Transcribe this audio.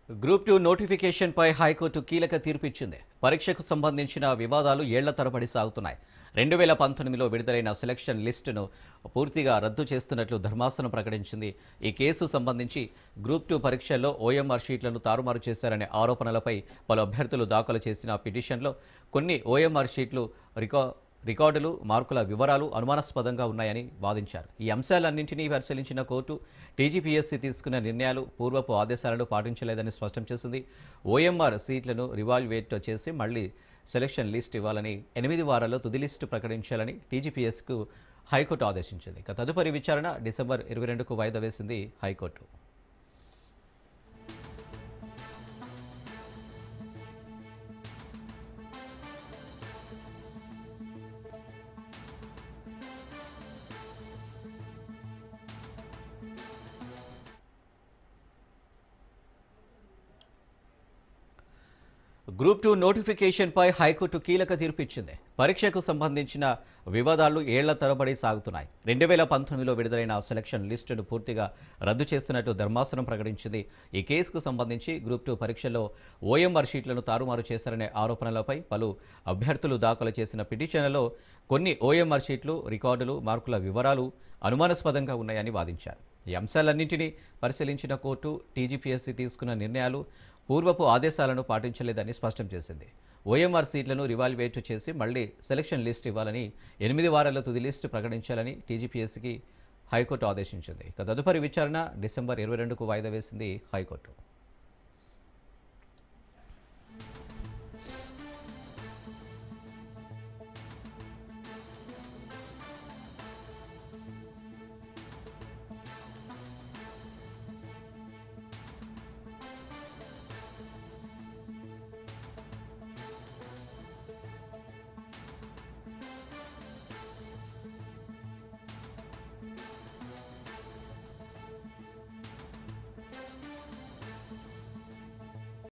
Group 2 నోటిఫికేషన్పై high court కీలక తీర్పు ఇచ్చింది. పరీక్షకు సంబంధించిన వివాదాలు ఏళ్ల తరబడి సాగుతున్నాయి. 2019లో విడుదలైన సెలక్షన్ లిస్టును పూర్తిగా రద్దు చేస్తున్నట్లు ధర్మాసనం ప్రకటించింది. ఈ కేసు సంబంధించి గ్రూప్ 2 పరీక్షల్లో ఓఎంఆర్ షీట్లను తారుమారు చేశారనే ఆరోపణలపై పలు అభ్యర్థులు దాఖలు చేసిన పిటిషన్లో కొన్ని ఓఎంఆర్ షీట్లు రికార్డులు, మార్కుల వివరాలు అనుమానాస్పదంగా ఉన్నాయని వాదించారు. ఈ అంశాలన్నింటినీ పరిశీలించిన కోర్టు టీజీపీఎస్సీ తీసుకున్న నిర్ణయాలు పూర్వపు ఆదేశాలను పాటించలేదని స్పష్టం చేసింది. ఓఎంఆర్ సీట్లను రివాల్యుయేట్ చేసి మళ్లీ సెలక్షన్ లిస్ట్ ఇవ్వాలని, 8 వారాల్లో తుది లిస్టు ప్రకటించాలని టీజీపీఎస్సీకు హైకోర్టు ఆదేశించింది. తదుపరి విచారణ డిసెంబర్ 22కు వాయిదా వేసింది హైకోర్టు. గ్రూప్ 2 నోటిఫికేషన్పై హైకోర్టు కీలక తీర్పు ఇచ్చింది. పరీక్షకు సంబంధించిన వివాదాలు ఏళ్ల తరబడి సాగుతున్నాయి. 2019లో విడుదలైన సెలక్షన్ లిస్టును పూర్తిగా రద్దు చేస్తున్నట్టు ధర్మాసనం ప్రకటించింది. ఈ కేసుకు సంబంధించి గ్రూప్ 2 పరీక్షల్లో ఓఎంఆర్ షీట్లను తారుమారు చేశారనే ఆరోపణలపై పలు అభ్యర్థులు దాఖలు చేసిన పిటిషన్లలో కొన్ని ఓఎంఆర్ షీట్లు, రికార్డులు, మార్కుల వివరాలు అనుమానాస్పదంగా ఉన్నాయని వాదించారు. ఈ అంశాలన్నింటినీ పరిశీలించిన కోర్టు టీజీపీఎస్సీ తీసుకున్న నిర్ణయాలు పూర్వపు ఆదేశాలను పాటించలేదని స్పష్టం చేసింది. ఓఎంఆర్ సీట్లను రివాల్యుయేట్ చేసి మళ్లీ సెలక్షన్ లిస్ట్ ఇవ్వాలని, 8 వారాల్లో తుది లిస్టు ప్రకటించాలని టీజీపీఎస్సీకి హైకోర్టు ఆదేశించింది. తదుపరి విచారణ డిసెంబర్ 22కు వాయిదా వేసింది హైకోర్టు.